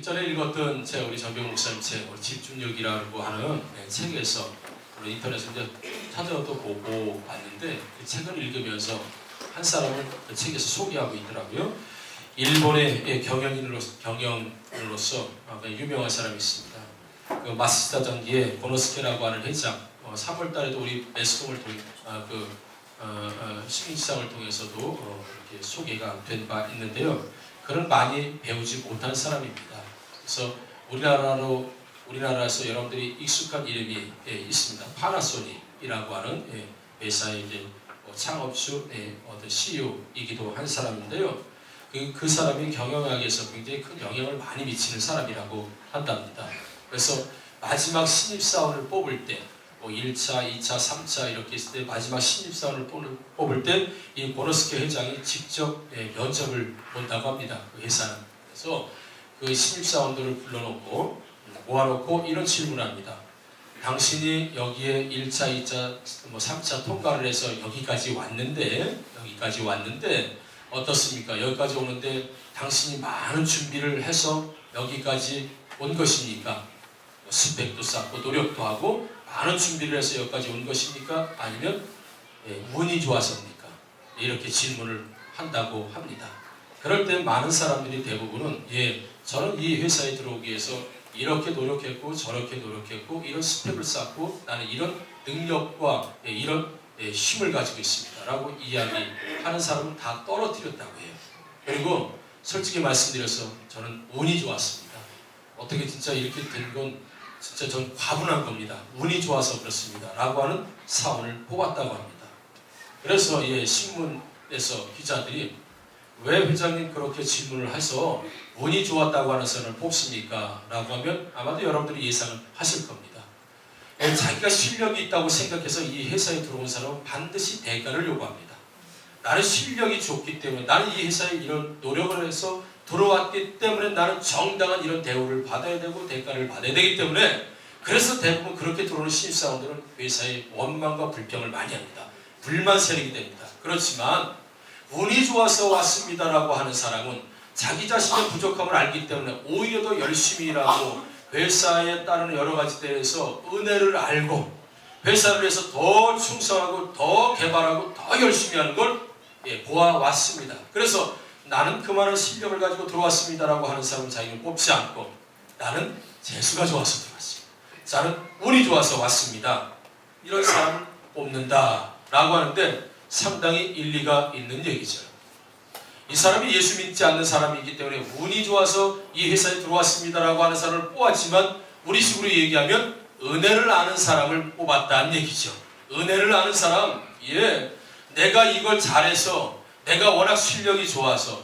전에 읽었던 우리 정병 목사님 책 집중력이라고 하는 책에서 인터넷에 찾아도 보고 봤는데 그 책을 읽으면서 한 사람을 그 책에서 소개하고 있더라고요. 일본의 경영인으로서 유명한 사람이 있습니다. 그 마시다 전기의 고노스케라고 하는 회장, 3월 달에도 우리 매스컴을 통해 시민시장을 통해서도 이렇게 소개가 된 바 있는데요. 그는 많이 배우지 못한 사람입니다. 그래서 우리나라에서 여러분들이 익숙한 이름이 있습니다. 파나소닉이라고 하는 회사의 이제 창업주 어떤 CEO이기도 한 사람인데요. 그 사람이 경영학에서 굉장히 큰 영향을 많이 미치는 사람이라고 한답니다. 그래서 마지막 신입사원을 뽑을 때 1차, 2차, 3차 이렇게 있을 때 마지막 신입사원을 뽑을 때 이 고노스케 회장이 직접 면접을 본다고 합니다. 그 회사는. 그래서 그 신입사원들을 불러놓고 모아놓고 이런 질문을 합니다. 당신이 여기에 1차, 2차, 3차 통과를 해서 여기까지 왔는데 어떻습니까? 여기까지 오는데 당신이 많은 준비를 해서 여기까지 온 것입니까? 스펙도 쌓고 노력도 하고 많은 준비를 해서 여기까지 온 것입니까? 아니면 운이 좋아서입니까? 이렇게 질문을 한다고 합니다. 그럴 때 많은 사람들이 대부분은 저는 이 회사에 들어오기 위해서 이렇게 노력했고 저렇게 노력했고 이런 스펙을 쌓고 나는 이런 능력과 이런 힘을 가지고 있습니다 라고 이야기하는 사람은 다 떨어뜨렸다고 해요. 그리고 솔직히 말씀드려서 저는 운이 좋았습니다. 어떻게 진짜 이렇게 된 건 진짜 전 과분한 겁니다. 운이 좋아서 그렇습니다 라고 하는 사원을 뽑았다고 합니다. 그래서 신문에서 기자들이 왜 회장님 그렇게 질문을 해서 운이 좋았다고 하는 사람을 뽑습니까? 라고 하면 아마도 여러분들이 예상을 하실 겁니다. 자기가 실력이 있다고 생각해서 이 회사에 들어온 사람은 반드시 대가를 요구합니다. 나는 실력이 좋기 때문에 나는 이 회사에 이런 노력을 해서 들어왔기 때문에 나는 정당한 이런 대우를 받아야 되고 대가를 받아야 되기 때문에 그래서 대부분 그렇게 들어오는 신입사원들은 회사에 원망과 불평을 많이 합니다. 불만 세력이 됩니다. 그렇지만 운이 좋아서 왔습니다라고 하는 사람은 자기 자신의 부족함을 알기 때문에 오히려 더 열심히 일하고 회사에 따르는 여러 가지 대해서 은혜를 알고 회사를 위해서 더 충성하고 더 개발하고 더 열심히 하는 걸 보아왔습니다. 그래서 나는 그 많은 실력을 가지고 들어왔습니다라고 하는 사람은 자기는 뽑지 않고 나는 재수가 좋아서 들어왔습니다. 나는 운이 좋아서 왔습니다. 이런 사람을 뽑는다라고 하는데 상당히 일리가 있는 얘기죠. 이 사람이 예수 믿지 않는 사람이기 때문에 운이 좋아서 이 회사에 들어왔습니다라고 하는 사람을 뽑았지만 우리식으로 얘기하면 은혜를 아는 사람을 뽑았다는 얘기죠. 은혜를 아는 사람, 내가 이걸 잘해서 내가 워낙 실력이 좋아서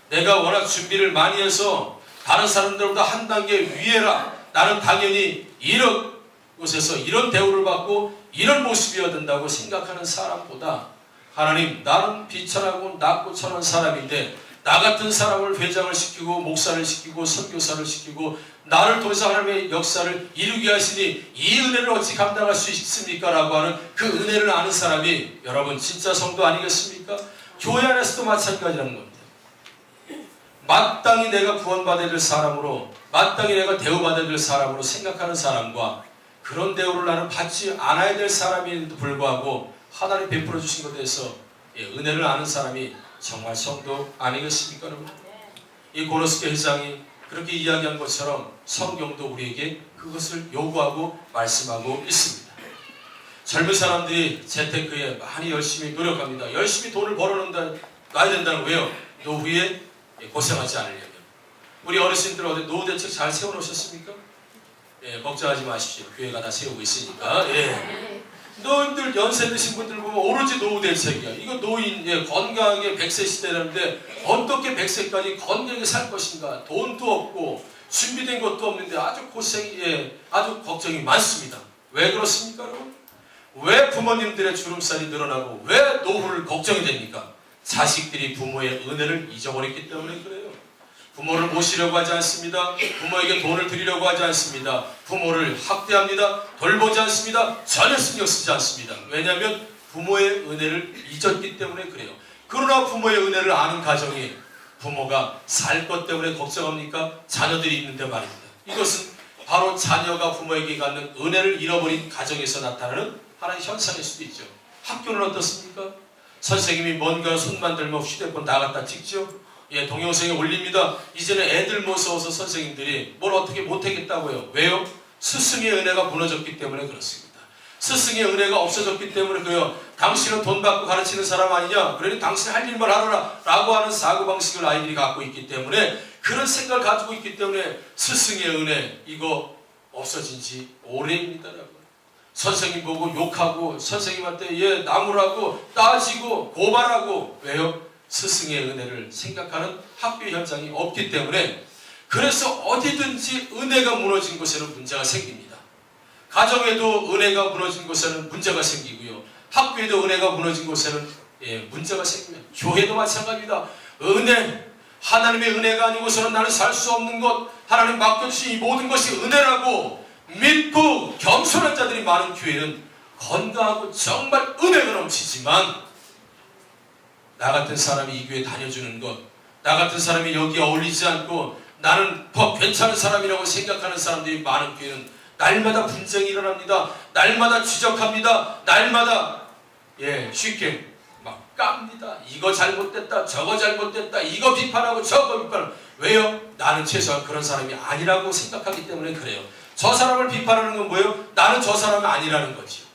내가 워낙 준비를 많이 해서 다른 사람들보다 한 단계 위에라 나는 당연히 이런 곳에서 이런 대우를 받고 이런 모습이어야 된다고 생각하는 사람보다 하나님 나는 비천하고 낮고 천한 사람인데 나 같은 사람을 회장을 시키고 목사를 시키고 선교사를 시키고 나를 통해서 하나님의 역사를 이루게 하시니 이 은혜를 어찌 감당할 수 있습니까? 라고 하는 그 은혜를 아는 사람이 여러분 진짜 성도 아니겠습니까? 교회 안에서도 마찬가지라는 겁니다. 마땅히 내가 구원받아야 될 사람으로 마땅히 내가 대우받아야 될 사람으로 생각하는 사람과 그런 대우를 나는 받지 않아야 될 사람임에도 불구하고 하나님 베풀어 주신 것에 대해서 은혜를 아는 사람이 정말 성도 아니겠습니까? 여러분? 이 고노스케 회장이 그렇게 이야기한 것처럼 성경도 우리에게 그것을 요구하고 말씀하고 있습니다. 젊은 사람들이 재테크에 많이 열심히 노력합니다. 열심히 돈을 벌어놔야 된다는 왜요? 노후에 고생하지 않으려면. 우리 어르신들 어디 노후 대책 잘 세워놓으셨습니까? 걱정하지 마십시오. 교회가 다 세우고 있으니까. 노인들 연세 드신 분들 보면 오로지 노후 대책이야. 이거 노인 건강하게 100세 시대라는데 어떻게 100세까지 건강하게 살 것인가? 돈도 없고 준비된 것도 없는데 아주 아주 걱정이 많습니다. 왜 그렇습니까, 여러분? 왜 부모님들의 주름살이 늘어나고 왜 노후를 걱정이 됩니까? 자식들이 부모의 은혜를 잊어버렸기 때문에 그래요. 부모를 모시려고 하지 않습니다. 부모에게 돈을 드리려고 하지 않습니다. 부모를 학대합니다. 돌보지 않습니다. 전혀 신경 쓰지 않습니다. 왜냐하면 부모의 은혜를 잊었기 때문에 그래요. 그러나 부모의 은혜를 아는 가정이 부모가 살 것 때문에 걱정합니까? 자녀들이 있는데 말입니다. 이것은 바로 자녀가 부모에게 갖는 은혜를 잃어버린 가정에서 나타나는 하나의 현상일 수도 있죠. 학교는 어떻습니까? 선생님이 뭔가 손만 들면 휴대폰 나갔다 찍죠. 동영상에 올립니다. 이제는 애들 무서워서 선생님들이 뭘 어떻게 못하겠다고요. 왜요? 스승의 은혜가 무너졌기 때문에 그렇습니다. 스승의 은혜가 없어졌기 때문에 그래요. 당신은 돈 받고 가르치는 사람 아니냐? 그러니 당신 할 일만 하라 라고 하는 사고방식을 아이들이 갖고 있기 때문에, 그런 생각을 가지고 있기 때문에 스승의 은혜 이거 없어진 지 오래입니다. 선생님 보고 욕하고 선생님한테 나무라고 따지고 고발하고, 왜요? 스승의 은혜를 생각하는 학교 현장이 없기 때문에. 그래서 어디든지 은혜가 무너진 곳에는 문제가 생깁니다. 가정에도 은혜가 무너진 곳에는 문제가 생기고요. 학교에도 은혜가 무너진 곳에는 문제가 생깁니다. 교회도 마찬가지입니다. 은혜, 하나님의 은혜가 아니고서는 나는 살 수 없는 것, 하나님 맡겨주신 이 모든 것이 은혜라고 믿고 겸손한 자들이 많은 교회는 건강하고 정말 은혜가 넘치지만, 나 같은 사람이 이 교회 다녀주는 것, 나 같은 사람이 여기에 어울리지 않고 나는 더 괜찮은 사람이라고 생각하는 사람들이 많은 교회는 날마다 분쟁이 일어납니다. 날마다 지적합니다. 날마다 쉽게 막 깝니다. 이거 잘못됐다, 저거 잘못됐다, 이거 비판하고 저거 비판하고. 왜요? 나는 최소한 그런 사람이 아니라고 생각하기 때문에 그래요. 저 사람을 비판하는 건 뭐예요? 나는 저 사람이 아니라는 거지.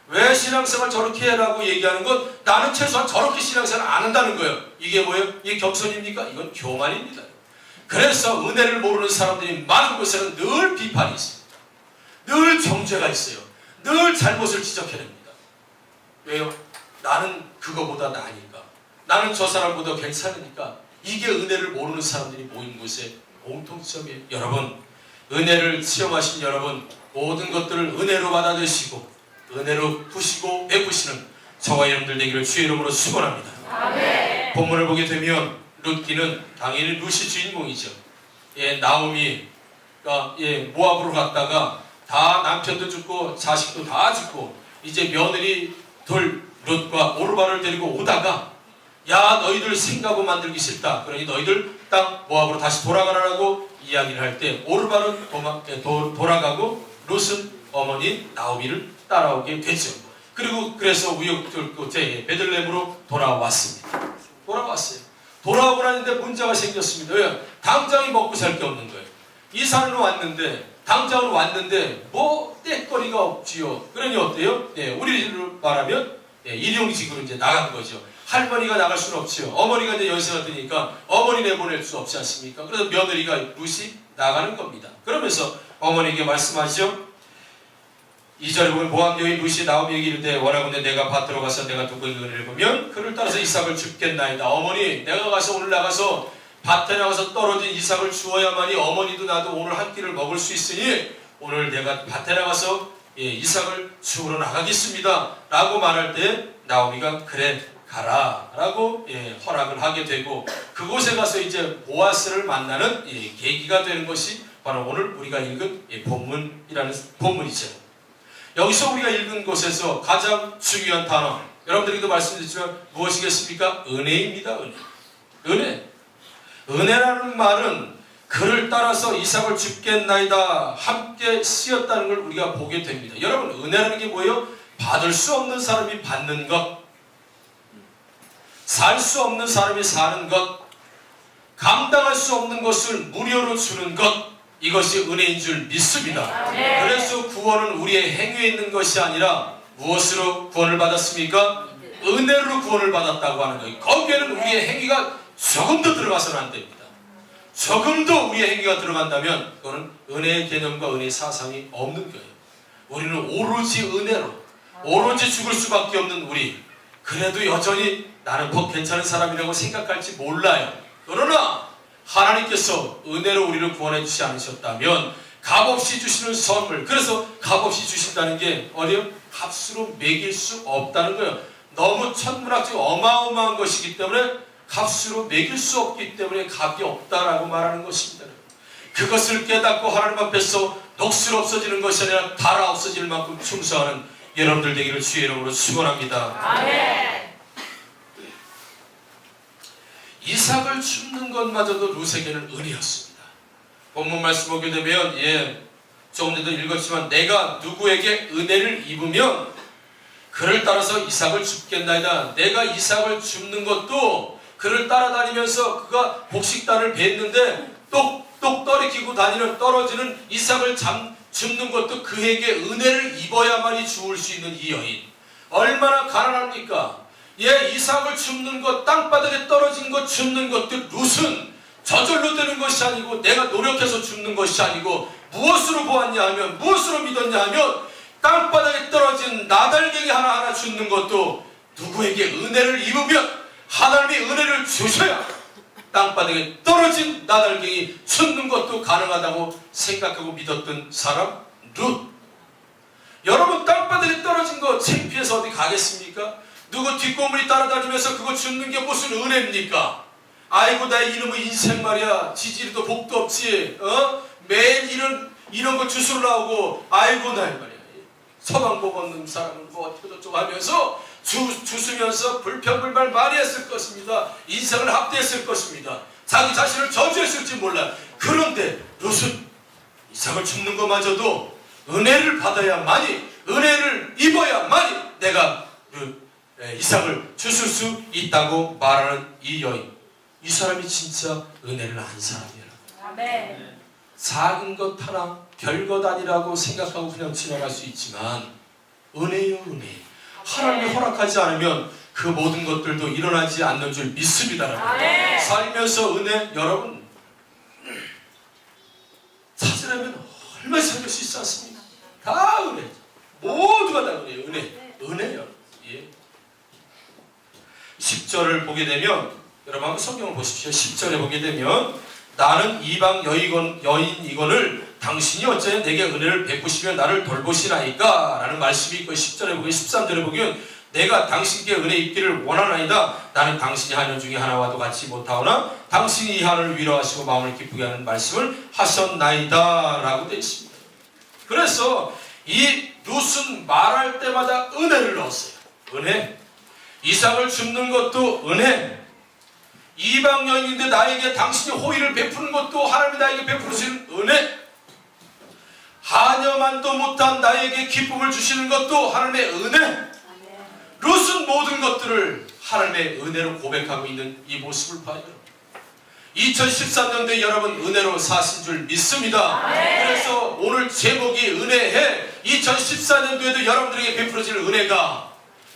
왜 신앙생활 저렇게 해라고 얘기하는 건 나는 최소한 저렇게 신앙생활 안 한다는 거예요. 이게 뭐예요? 이게 겸손입니까? 이건 교만입니다. 그래서 은혜를 모르는 사람들이 많은 곳에는 늘 비판이 있습니다. 늘 정죄가 있어요. 늘 잘못을 지적해냅니다. 왜요? 나는 그거보다 나으니까, 나는 저 사람보다 괜찮으니까. 이게 은혜를 모르는 사람들이 모인 곳의 공통점이에요. 여러분, 은혜를 체험하신 여러분, 모든 것들을 은혜로 받아들이시고 은혜로 푸시고 베푸시는 저와 여러분들 되기를 주의 이름으로 축원합니다. 아멘. 본문을 보게 되면 룻기는 당연히 룻이 주인공이죠. 나오미가 모압으로 갔다가 다 남편도 죽고 자식도 다 죽고 이제 며느리 둘 룻과 오르바를 데리고 오다가, 야 너희들 생가고 만들기 싫다, 그러니 너희들 땅 모압으로 다시 돌아가라고 이야기를 할 때 오르바는 돌아가고 룻은 어머니 나오미를 따라오게 되죠. 그리고 그래서 우여곡절 끝에 베들레헴으로 돌아왔습니다. 돌아오고 나는데 문제가 생겼습니다. 왜? 당장이 먹고 살 게 없는 거예요. 이 산으로 왔는데, 당장으로 왔는데 뭐 떼거리가 없지요. 그러니 어때요? 우리로 말하면 일용직으로 이제 나간 거죠. 할머니가 나갈 수는 없지요. 어머니가 이제 연세가 드니까 어머니 내보낼 수 없지 않습니까? 그래서 며느리가 룻이 나가는 겁니다. 그러면서 어머니에게 말씀하시죠. 2절에 보면 모압 여인 룻이 나오미에게 이르되 원하건대 내가 밭으로 가서 내가 두고 은혜를 보면 그를 따라서 이삭을 줍겠나이다. 어머니, 내가 가서 오늘 나가서 밭에 나가서 떨어진 이삭을 주어야만이 어머니도 나도 오늘 한 끼를 먹을 수 있으니 오늘 내가 밭에 나가서 이삭을 주우러 나가겠습니다 라고 말할 때 나오미가 그래 가라 라고 허락을 하게 되고, 그곳에 가서 이제 보아스를 만나는 계기가 되는 것이 바로 오늘 우리가 읽은 본문이라는 본문이죠. 여기서 우리가 읽은 곳에서 가장 중요한 단어, 여러분들에게도 말씀드렸지만 무엇이겠습니까? 은혜입니다. 은혜. 은혜라는 말은 그를 따라서 이삭을 줍겠나이다 함께 쓰였다는 걸 우리가 보게 됩니다. 여러분, 은혜라는 게 뭐예요? 받을 수 없는 사람이 받는 것, 살 수 없는 사람이 사는 것, 감당할 수 없는 것을 무료로 주는 것, 이것이 은혜인 줄 믿습니다. 그래서 구원은 우리의 행위에 있는 것이 아니라 무엇으로 구원을 받았습니까? 은혜로 구원을 받았다고 하는 거예요. 거기에는 우리의 행위가 조금도 들어가서는 안 됩니다. 조금도 우리의 행위가 들어간다면 그거는 은혜의 개념과 은혜의 사상이 없는 거예요. 우리는 오로지 은혜로, 오로지 죽을 수밖에 없는 우리, 그래도 여전히 나는 더 괜찮은 사람이라고 생각할지 몰라요. 그러나 하나님께서 은혜로 우리를 구원해 주지 않으셨다면 값없이 주시는 선물, 그래서 값없이 주신다는 게 어려요? 값으로 매길 수 없다는 거예요. 너무 천문학적 어마어마한 것이기 때문에 값으로 매길 수 없기 때문에 값이 없다라고 말하는 것입니다. 그것을 깨닫고 하나님 앞에서 녹슬 없어지는 것이 아니라 달아 없어질 만큼 충성하는 여러분들 되기를 주의 이름으로 축원합니다. 아멘. 이삭을 줍는 것마저도 룻에게는 은혜였습니다. 본문 말씀 보게 되면 조금 전에도 읽었지만 내가 누구에게 은혜를 입으면 그를 따라서 이삭을 줍겠나이다. 내가 이삭을 줍는 것도 그를 따라다니면서 그가 곡식단을 뱉는데 똑똑 떨어지고 떨어지는 이삭을 줍는 것도 그에게 은혜를 입어야만이 주울 수 있는 이 여인. 얼마나 가난합니까? 이삭을 줍는 것, 땅바닥에 떨어진 것 줍는 것도 룻은 저절로 되는 것이 아니고 내가 노력해서 줍는 것이 아니고 무엇으로 보았냐 하면, 무엇으로 믿었냐 하면 땅바닥에 떨어진 나달갱이 하나하나 줍는 것도 누구에게 은혜를 입으면 하나님이 은혜를 주셔야 땅바닥에 떨어진 나달갱이 줍는 것도 가능하다고 생각하고 믿었던 사람 룻. 여러분, 땅바닥에 떨어진 거 창피해서 어디 가겠습니까? 누구 뒷고문이 따라다니면서 그거 줍는 게 무슨 은혜입니까? 아이고 나 이놈의 인생 말이야, 지지리도 복도 없지, 매일 이런 거 주스러 나오고, 아이고 나 말이야, 서방복 없는 사람은 뭐 어쩌고저쩌고 하면서 주스면서 불평불만 많이 했을 것입니다. 인생을 합대했을 것입니다. 자기 자신을 저주했을지 몰라. 그런데 룻은 이삭을 줍는 것마저도 은혜를 받아야만이, 은혜를 입어야만이 내가 이삭을 주실 수 있다고 말하는 이 여인. 이 사람이 진짜 은혜를 안 사람이에요. 아멘. 작은 것 하나 별것 아니라고 생각하고 그냥 지나갈 수 있지만 은혜요, 은혜. 하나님이 허락하지 않으면 그 모든 것들도 일어나지 않는 줄 믿습니다. 살면서 은혜, 여러분 찾으려면 얼마나 찾을 수 있지 않습니까? 다 은혜. 모두가 다 은혜예요. 은혜요. 10절을 보게 되면, 여러분 한번 성경을 보십시오. 10절에 보게 되면 나는 이방 여인이거늘 당신이 어째 내게 은혜를 베푸시며 나를 돌보시나이까? 라는 말씀이 있고, 10절에 보면 13절에 보면 내가 당신께 은혜 입기를 원하나이다. 나는 당신이 하는 중에 하나와도 같이 못하오나 당신이 이 한을 위로하시고 마음을 기쁘게 하는 말씀을 하셨나이다 라고 되어 있습니다. 그래서 이 룻은 말할 때마다 은혜를 넣었어요. 은혜. 이삭을 줍는 것도 은혜. 이방 여인인데 나에게 당신이 호의를 베푸는 것도 하나님이 나에게 베푸시는 은혜. 하녀만도 못한 나에게 기쁨을 주시는 것도 하나님의 은혜. 룻은 모든 것들을 하나님의 은혜로 고백하고 있는 이 모습을 봐요. 2013년도에 여러분 은혜로 사신 줄 믿습니다. 그래서 오늘 제목이 은혜해. 2014년도에도 여러분들에게 베풀어질 은혜가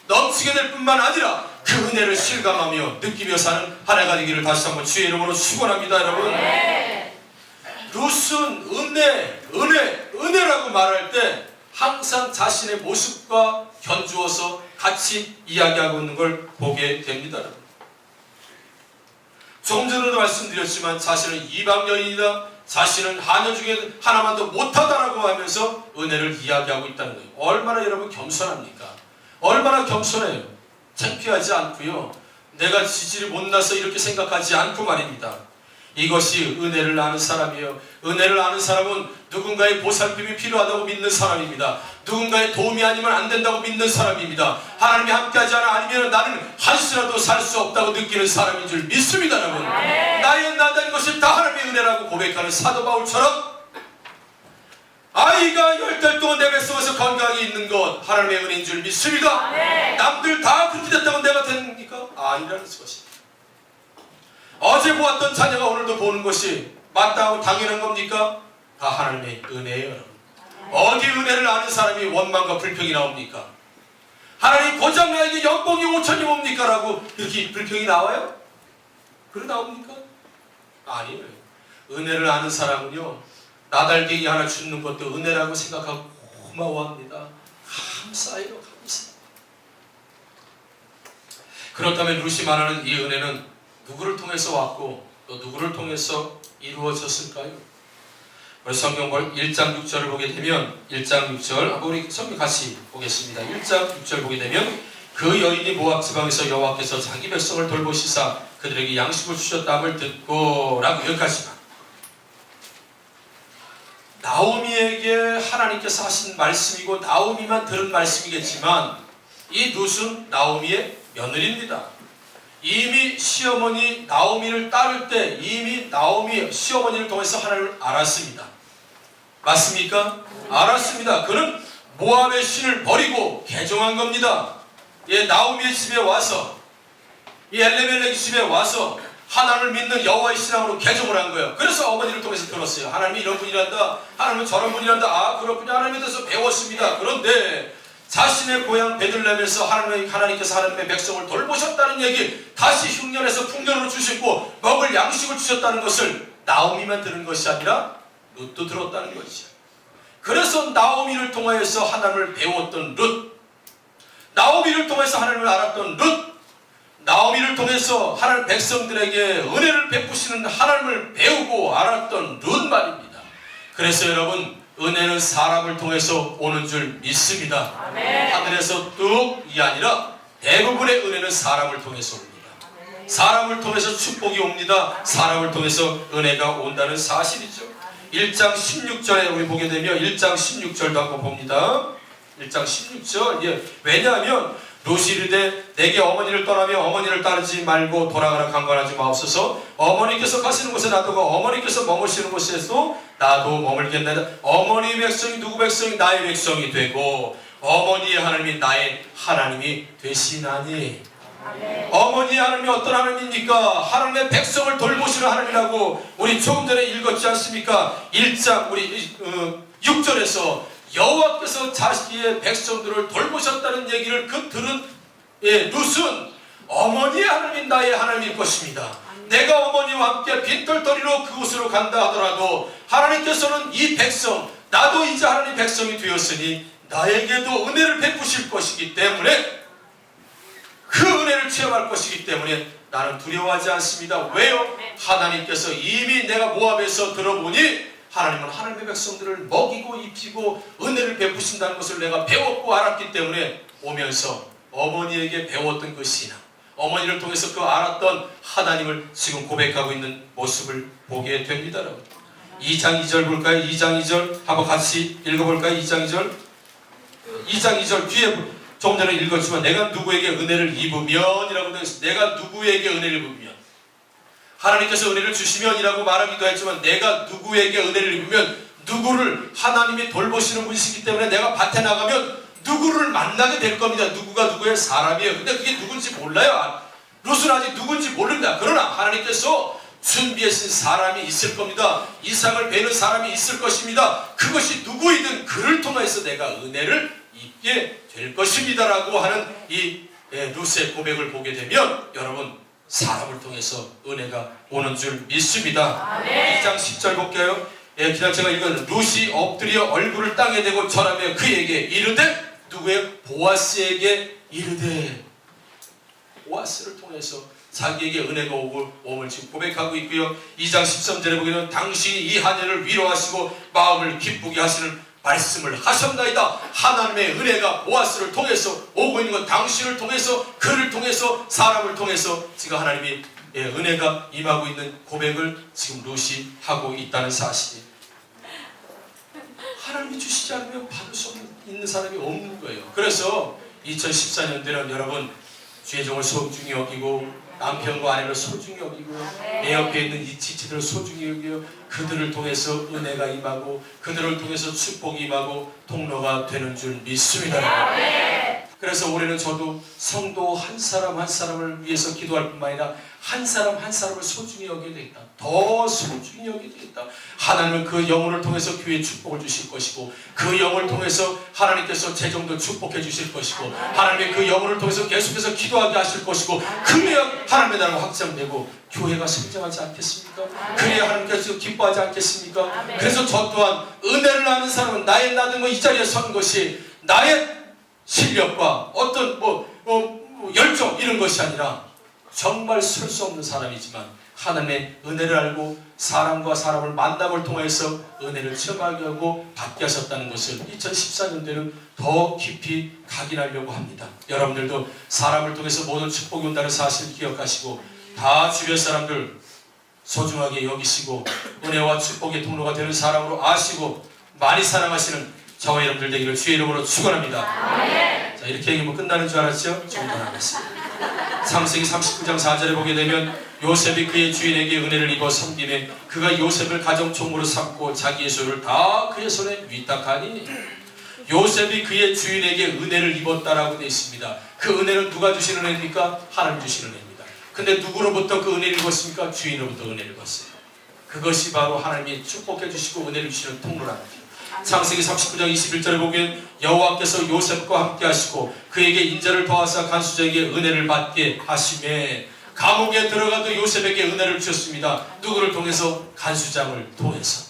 넘치게 될 뿐만 아니라 그 은혜를 실감하며 느끼며 사는 한 해가 되기를 다시 한번 주의 이름으로 축원합니다. 여러분, 룻은 은혜라고 말할 때 항상 자신의 모습과 견주어서 같이 이야기하고 있는 걸 보게 됩니다. 조금 전에도 말씀드렸지만 자신은 이방 여인이다, 자신은 하녀 중에 하나만도 못하다라고 하면서 은혜를 이야기하고 있다는 거예요. 얼마나 여러분 겸손합니까? 얼마나 겸손해요. 창피하지 않고요, 내가 지질이 못나서 이렇게 생각하지 않고 말입니다. 이것이 은혜를 아는 사람이에요. 은혜를 아는 사람은 누군가의 보살핌이 필요하다고 믿는 사람입니다. 누군가의 도움이 아니면 안 된다고 믿는 사람입니다. 하나님이 함께하지 아니면 나는 한시라도 살 수 없다고 느끼는 사람인 줄 믿습니다. 여러분, 나의 나다는 것이 다 하나님의 은혜라고 고백하는 사도 바울처럼 아이가 10달 동안 내 뱃속에서 건강히 있는 것 하나님의 은혜인 줄 믿습니다. 남들 다 그렇게 됐다고 내가 됩니까? 아니라는 것입니다. 어제 보았던 자녀가 오늘도 보는 것이 마땅하고 당연한 겁니까? 다 하나님의 은혜예요. 여러분, 어디 은혜를 아는 사람이 원망과 불평이 나옵니까? 하나님 고작 나에게 연봉이 5천이 뭡니까? 라고 이렇게 불평이 나와요? 그래 나옵니까? 아니에요. 은혜를 아는 사람은요, 나달갱이 하나 주는 것도 은혜라고 생각하고 고마워합니다. 감사해요. 감사. 그렇다면 룻이 말하는 이 은혜는 누구를 통해서 왔고 또 누구를 통해서 이루어졌을까요? 우리 성경 1장 6절을 보게 되면 1장 6절 한번 우리 성경 같이 보겠습니다. 1장 6절 보게 되면 그 여인이 모압 지방에서 여호와께서 자기 백성을 돌보시사 그들에게 양식을 주셨다함을 듣고 라고 여기까지만. 나오미에게 하나님께서 하신 말씀이고 나오미만 들은 말씀이겠지만 이 룻은 나오미의 며느리입니다. 이미 시어머니 나오미를 따를 때 이미 나오미 시어머니를 통해서 하나님을 알았습니다. 맞습니까? 알았습니다. 그는 모압의 신을 버리고 개종한 겁니다. 나오미의 집에 와서 이 엘레멜렉 집에 와서 하나님을 믿는 여호와의 신앙으로 개종을 한 거예요. 그래서 어머니를 통해서 들었어요. 하나님이 이런 분이란다. 하나님은 저런 분이란다. 아 그렇군요. 하나님에 대해서 배웠습니다. 그런데 자신의 고향 베들레헴에서 하나님께서 하나님의 백성을 돌보셨다는 얘기, 다시 흉년에서 풍년으로 주시고 먹을 양식을 주셨다는 것을 나오미만 들은 것이 아니라 룻도 들었다는 것이죠. 그래서 나오미를 통하여서 하나님을 배웠던 룻, 나오미를 통해서 하나님을 알았던 룻, 나오미를 통해서 하나님 백성들에게 은혜를 베푸시는 하나님을 배우고 알았던 룻 말입니다. 그래서 여러분, 은혜는 사람을 통해서 오는 줄 믿습니다. 아멘. 하늘에서 뚝이 아니라 대부분의 은혜는 사람을 통해서 옵니다. 아멘. 사람을 통해서 축복이 옵니다. 사람을 통해서 은혜가 온다는 사실이죠. 1장 16절에 우리 보게 되면 1장 16절도 한번 봅니다. 1장 16절. 왜냐하면 룻이 이르되 내게 어머니를 떠나며 어머니를 따르지 말고 돌아가라 강건하지 마옵소서. 어머니께서 가시는 곳에 나도가 어머니께서 머무시는 곳에서 나도 머물겠나이다. 어머니 백성이 누구 백성이? 나의 백성이 되고 어머니의 하나님이 나의 하나님이 되시나니. 아멘. 어머니의 하나님이 어떤 하나님입니까? 하나님의 백성을 돌보시는 하나님이라고 우리 조금 전에 읽었지 않습니까? 1장 우리 6절에서 여호와께서 자기의 백성들을 돌보셨다는 얘기를 들은 룻은 어머니의 하나님이 나의 하나님일 것입니다. 내가 어머니와 함께 빈털터리로 그곳으로 간다 하더라도 하나님께서는 이 백성, 나도 이제 하나님 백성이 되었으니 나에게도 은혜를 베푸실 것이기 때문에, 그 은혜를 체험할 것이기 때문에 나는 두려워하지 않습니다. 왜요? 하나님께서 이미 내가 모압에서 들어보니 하나님은 하나님의 백성들을 먹이고 입히고 은혜를 베푸신다는 것을 내가 배웠고 알았기 때문에 오면서 어머니에게 배웠던 그 신앙, 어머니를 통해서 그 알았던 하나님을 지금 고백하고 있는 모습을 보게 됩니다. 2장 2절 볼까요? 2장 2절 한번 같이 읽어볼까요? 2장 2절 2장 2절 뒤에 조금 전에 읽었지만 내가 누구에게 은혜를 입으면 이라고 되어 있습니다. 내가 누구에게 은혜를 입으면, 하나님께서 은혜를 주시면이라고 말하기도 했지만 내가 누구에게 은혜를 입으면 누구를 하나님이 돌보시는 분이시기 때문에 내가 밭에 나가면 누구를 만나게 될 겁니다. 누구가 누구의 사람이에요. 근데 그게 누군지 몰라요. 룻은 아직 누군지 모릅니다. 그러나 하나님께서 준비하신 사람이 있을 겁니다. 이상을 베는 사람이 있을 것입니다. 그것이 누구이든 그를 통해서 내가 은혜를 입게 될 것입니다 라고 하는 이 룻의 고백을 보게 되면 여러분, 사람을 통해서 은혜가 오는 줄 믿습니다. 2장 10절 볼게요. 그냥 제가 읽은 룻이 엎드려 얼굴을 땅에 대고 절하며 그에게 이르되, 누구의? 보아스에게 이르되, 보아스를 통해서 자기에게 은혜가 오음을 지금 고백하고 있고요. 2장 13절에 보게 되면 당신이 이 하늘을 위로하시고 마음을 기쁘게 하시는 말씀을 하셨나이다. 하나님의 은혜가 보아스를 통해서 오고 있는 것, 당신을 통해서, 그를 통해서, 사람을 통해서 지금 하나님이 은혜가 임하고 있는 고백을 지금 룻이 하고 있다는 사실이, 하나님이 주시지 않으면 받을 수 있는 사람이 없는 거예요. 그래서 2014년도에는 여러분, 주의 종을 소중히 여기고 남편과 아내를 소중히 여기고 내 옆에 있는 이 지치들을 소중히 여기고 그들을 통해서 은혜가 임하고 그들을 통해서 축복이 임하고 통로가 되는 줄 믿습니다. 그래서 올해는 저도 성도 한 사람 한 사람을 위해서 기도할 뿐만 아니라 한 사람 한 사람을 소중히 여기게 되겠다. 더 소중히 여기게 되겠다. 하나님은 그 영혼을 통해서 교회에 축복을 주실 것이고 그 영혼을 통해서 하나님께서 재정도 축복해 주실 것이고 하나님의 그 영혼을 통해서 계속해서 기도하게 하실 것이고 그래야 하나님의 나라가 확장되고 교회가 성장하지 않겠습니까? 그래야 하나님께서 기뻐하지 않겠습니까? 그래서 저 또한 은혜를 아는 사람은 나의 나든 이 자리에 선 것이 나의 실력과 어떤 열정 이런 것이 아니라 정말 설 수 없는 사람이지만 하나님의 은혜를 알고 사람과 사람을 만남을 통해서 은혜를 체험하게 하고 받게 하셨다는 것을 2014년도에는 더 깊이 각인하려고 합니다. 여러분들도 사람을 통해서 모든 축복이 온다는 사실을 기억하시고 다 주변 사람들 소중하게 여기시고 은혜와 축복의 통로가 되는 사람으로 아시고 많이 사랑하시는 저와 여러분들 되기를 주의 이름으로 축원합니다. 자, 이렇게 얘기하면 끝나는 줄 알았죠? 조금 더 하겠습니다. 창세기 39장 4절에 보게 되면 요셉이 그의 주인에게 은혜를 입어 섬기매 그가 요셉을 가정총무로 삼고 자기의 소유를 다 그의 손에 위탁하니 요셉이 그의 주인에게 은혜를 입었다라고 되어 있습니다. 그 은혜는 누가 주시는 은혜입니까? 하나님 주시는 은혜입니다. 근데 누구로부터 그 은혜를 입었습니까? 주인으로부터 은혜를 입었어요. 그것이 바로 하나님이 축복해 주시고 은혜를 주시는 통로랍니다. 창세기 39장 21절에 보면 여호와께서 요셉과 함께 하시고 그에게 인자를 더하사 간수장에게 은혜를 받게 하시매 감옥에 들어가도 요셉에게 은혜를 주셨습니다. 누구를 통해서? 간수장을 통해서.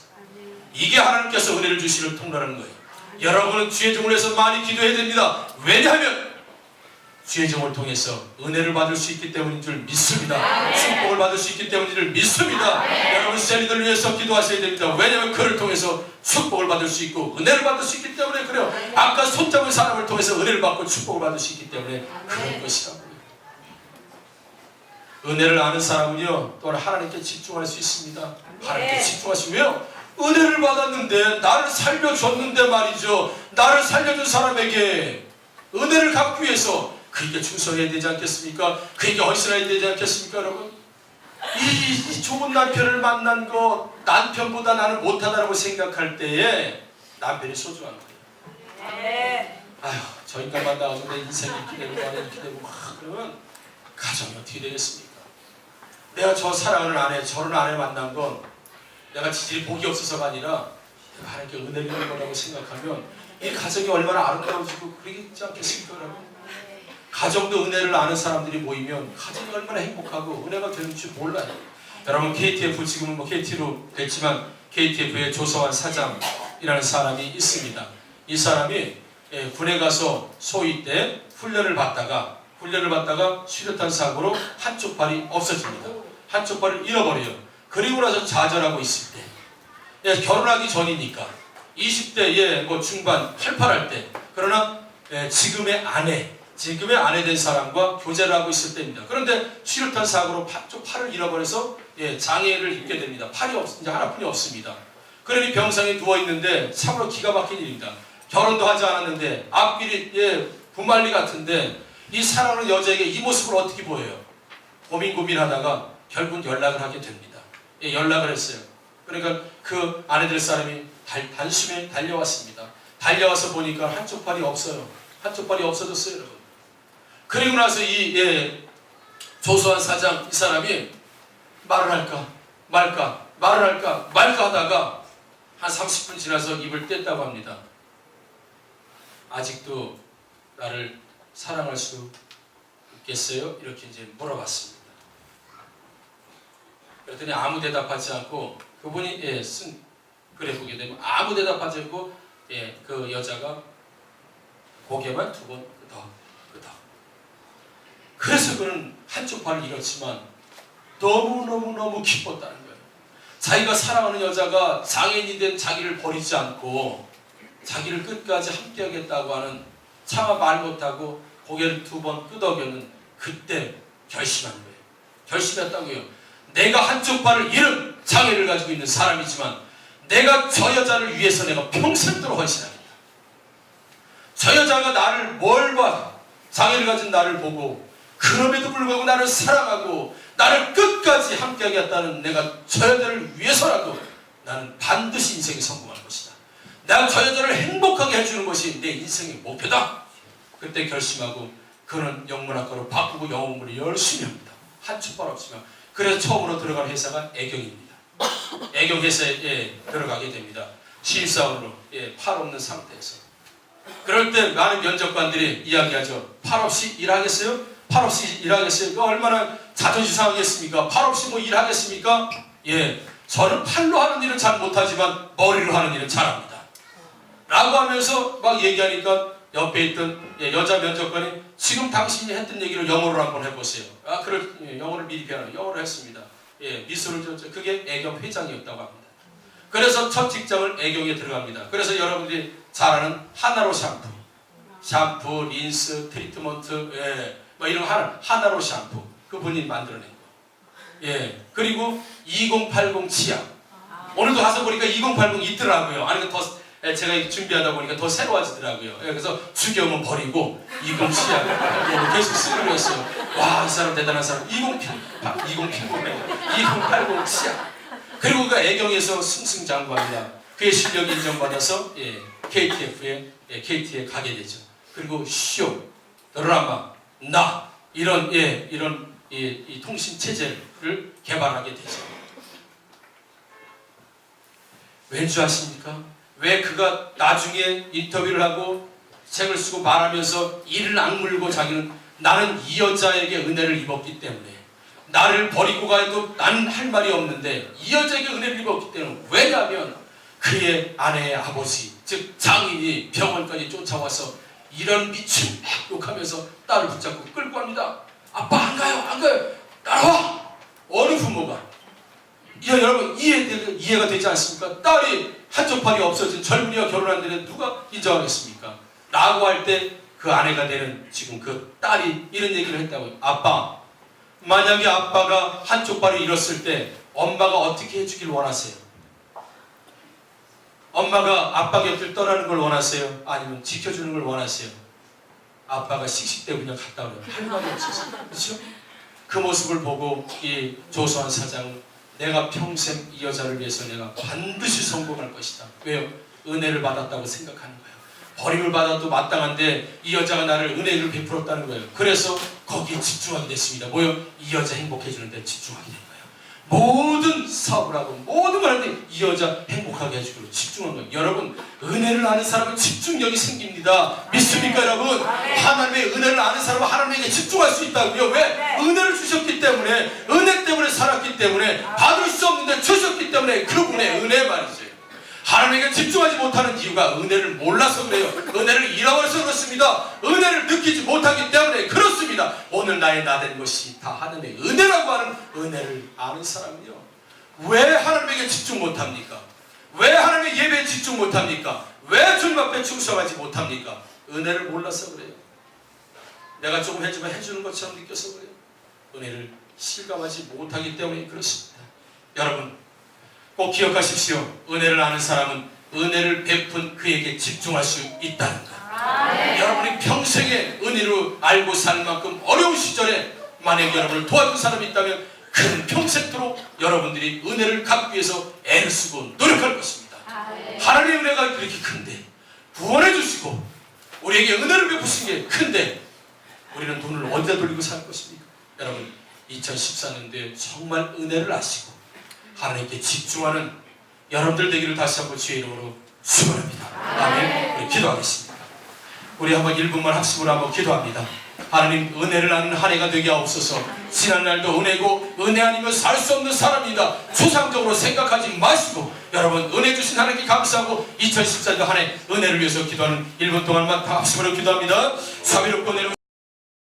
이게 하나님께서 은혜를 주시는 통로라는 거예요. 여러분은 주의 종을 해서 많이 기도해야 됩니다. 왜냐하면 주의 종을 통해서 은혜를 받을 수 있기 때문인 줄 믿습니다. 축복을 받을 수 있기 때문인 줄 믿습니다. 여러분 셀리들을 위해서 기도하셔야 됩니다. 왜냐하면 그를 통해서 축복을 받을 수 있고 은혜를 받을 수 있기 때문에 그래요. 아까 손잡은 사람을 통해서 은혜를 받고 축복을 받을 수 있기 때문에 그런 것이라고요. 은혜를 아는 사람은요 또한 하나님께 집중할 수 있습니다. 하나님께 집중하시고요. 은혜를 받았는데 나를 살려줬는데 말이죠. 나를 살려준 사람에게 은혜를 갚기 위해서 그에게 충성해야 되지 않겠습니까? 그에게 헌신해야 되지 않겠습니까 여러분? 이 좋은 남편을 만난 거 남편보다 나는 못하다라고 생각할 때에 남편이 소중한 거예요. 아휴 저 인간 만나가지고 내 인생이 이렇게 되고 나는 이렇게 되고 막 그러면 가정이 어떻게 되겠습니까? 내가 저 사랑하는 아내 저런 아내 만난 건 내가 지질이 복이 없어서가 아니라 하나님께 은혜를 주는 거라고 생각하면 이 가정이 얼마나 아름다워지고 그러지 않겠습니까 여러분? 가정도 은혜를 아는 사람들이 모이면 가정이 얼마나 행복하고 은혜가 되는지 몰라요. 여러분 KTF 지금은 뭐 KT로 됐지만 KTF의 조서환 사장이라는 사람이 있습니다. 이 사람이 군에 가서 소위 때 훈련을 받다가 수류탄 사고로 한쪽 발이 없어집니다. 한쪽 발을 잃어버려요. 그리고 나서 좌절하고 있을 때 결혼하기 전이니까 20대 뭐 중반 팔팔할 때 그러나 지금의 아내 된 사람과 교제를 하고 있을 때입니다. 그런데 수류탄 사고로 한쪽 팔을 잃어버려서 장애를 입게 됩니다. 이제 하나뿐이 없습니다. 그러니 병상에 누워있는데 참으로 기가 막힌 일입니다. 결혼도 하지 않았는데 앞길이 부말리 같은데 이 사랑하는 여자에게 이 모습을 어떻게 보여요? 고민하다가 결국 연락을 하게 됩니다. 연락을 했어요. 그러니까 그 아내 될 사람이 단숨에 달려왔습니다. 달려와서 보니까 한쪽 발이 없어요. 한쪽 발이 없어졌어요 여러분. 그리고 나서 이 조소한 사장 이 사람이 말을 할까 말까 하다가 한 30분 지나서 입을 뗐다고 합니다. 아직도 나를 사랑할 수 있겠어요? 이렇게 이제 물어봤습니다. 그랬더니 아무 대답하지 않고 그분이 쓴 글에 보게 되면 아무 대답하지 않고 그 여자가 고개만 두 번 끄덕. 그래서 그는 한쪽 발을 잃었지만 너무 기뻤다는 거예요. 자기가 사랑하는 여자가 장애인이 된 자기를 버리지 않고 자기를 끝까지 함께하겠다고 하는 차마 말 못하고 고개를 두 번 끄덕이는 그때 결심한 거예요. 결심했다고요. 내가 한쪽 발을 잃은 장애를 가지고 있는 사람이지만 내가 저 여자를 위해서 내가 평생도록 헌신하겠다. 저 여자가 나를 뭘 봐? 장애를 가진 나를 보고 그럼에도 불구하고 나를 사랑하고 나를 끝까지 함께하겠다는 내가 저 여자를 위해서라도 나는 반드시 인생에 성공할 것이다. 내가 저 여자를 행복하게 해주는 것이 내 인생의 목표다. 그때 결심하고 그는 영문학과로 바꾸고 영어 공부를 열심히 합니다. 한쪽 발 없지만. 그래서 처음으로 들어간 회사가 애경입니다. 애경 회사에 들어가게 됩니다. 신입사원으로 팔 없는 상태에서. 그럴 때 많은 면접관들이 이야기하죠. 팔 없이 일하겠어요? 팔 없이 일하겠어요? 이거 얼마나 자존심 상하겠습니까? 팔 없이 뭐 일하겠습니까? 저는 팔로 하는 일은 잘 못하지만 머리로 하는 일은 잘합니다. 라고 하면서 막 얘기하니까 옆에 있던 여자 면접관이 지금 당신이 했던 얘기를 영어로 한번 해보세요. 영어를 미리 배우는 영어로 했습니다. 미술을 줬죠. 그게 애경 회장이었다고 합니다. 그래서 첫 직장을 애경에 들어갑니다. 그래서 여러분들이 잘 아는 하나로 샴푸, 린스, 트리트먼트, 뭐 이런 거 하나로 샴푸 그분이 만들어낸 거. 그리고 2080 치약. 오늘도 가서 보니까 2080 있더라고요. 아니 더 제가 준비하다 보니까 더 새로워지더라고요. 그래서 주겸은 버리고 20치약 계속 쓰기로 했어요. 와, 이 사람 대단한 사람. 2080, 2080 치약. 그리고 그 애경에서 승승장구합니다. 그의 실력이 인정받아서 KT에 가게 되죠. 그리고 쇼, 드라마, 나 이런 이 통신 체제를 개발하게 되죠. 왠지 아십니까? 왜 그가 나중에 인터뷰를 하고 책을 쓰고 말하면서 이를 악물고 자기는 나는 이 여자에게 은혜를 입었기 때문에 나를 버리고 가도 난 할 말이 없는데 이 여자에게 은혜를 입었기 때문에 왜냐하면 그의 아내의 아버지 즉 장인이 병원까지 쫓아와서 이런 미친 욕하면서 딸을 붙잡고 끌고 갑니다. 아빠 안 가요 따라와. 어느 부모가 여러분 이해가 되지 않습니까? 딸이 한쪽 팔이 없어진 젊은이와 결혼한 데는 누가 인정하겠습니까? 라고 할 때 그 아내가 되는 지금 그 딸이 이런 얘기를 했다고요. 아빠, 만약에 아빠가 한쪽 발을 잃었을 때 엄마가 어떻게 해주길 원하세요? 엄마가 아빠 곁을 떠나는 걸 원하세요? 아니면 지켜주는 걸 원하세요? 아빠가 씩씩대고 그냥 갔다 오면 할 말이 없었어요. 그렇죠? 그 모습을 보고 이 조소한 사장은 내가 평생 이 여자를 위해서 내가 반드시 성공할 것이다. 왜요? 은혜를 받았다고 생각하는 거예요. 버림을 받아도 마땅한데 이 여자가 나를 은혜를 베풀었다는 거예요. 그래서 거기에 집중하게 됐습니다. 뭐요? 이 여자 행복해지는 데 집중하게 된 거예요. 모든 사업을 하고 모든 걸 하는데 이 여자 행복하게 해주기로 집중한 거예요. 여러분, 은혜를 아는 사람은 집중력이 생깁니다. 믿습니까 여러분? 하나님의 은혜를 아는 사람은 하나님에게 집중할 수 있다고요. 왜? 은혜를 주셨기 때문에, 은혜 때문에 살았기 때문에, 받을 수 없는데 주셨기 때문에 그분의 은혜 말이죠. 하나님에게 집중하지 못하는 이유가 은혜를 몰라서 그래요. 은혜를 잃어버려서 그렇습니다. 은혜를 느끼지 못하기 때문에 그렇습니다. 오늘 나의 나된 것이 다 하나님의 은혜라고 하는 은혜를 아는 사람이요. 왜 하나님에게 집중 못합니까? 왜 하나님의 예배에 집중 못합니까? 왜 주님 앞에 충성하지 못합니까? 은혜를 몰라서 그래요. 내가 조금 해주면 해주는 것처럼 느껴서 그래요. 은혜를 실감하지 못하기 때문에 그렇습니다. 여러분, 꼭 기억하십시오. 은혜를 아는 사람은 은혜를 베푼 그에게 집중할 수 있다는 것. 여러분이 평생에 은혜로 알고 살 만큼 어려운 시절에 만약에 여러분을 도와준 사람이 있다면 그 평생도록 여러분들이 은혜를 갚기 위해서 애를 쓰고 노력할 것입니다. 하나님의 은혜가 그렇게 큰데, 구원해 주시고 우리에게 은혜를 베푸신 게 큰데 우리는 돈을 언제 돌리고 살 것입니까? 여러분, 2014년도에 정말 은혜를 아시고 하나님께 집중하는 여러분들 되기를 다시 한번 주의 이름으로 축원합니다. 아멘. 우리 기도하겠습니다. 우리 한번 1분만 학습으로 한번 기도합니다. 하나님, 은혜를 아는 한 해가 되게 하옵소서. 지난날도 은혜고 은혜 아니면 살 수 없는 사람이다. 추상적으로 생각하지 마시고 여러분, 은혜 주신 하나님께 감사하고 2014년 한 해 은혜를 위해서 기도하는 1분 동안만 다 학습으로 기도합니다. 자비롭고 은혜로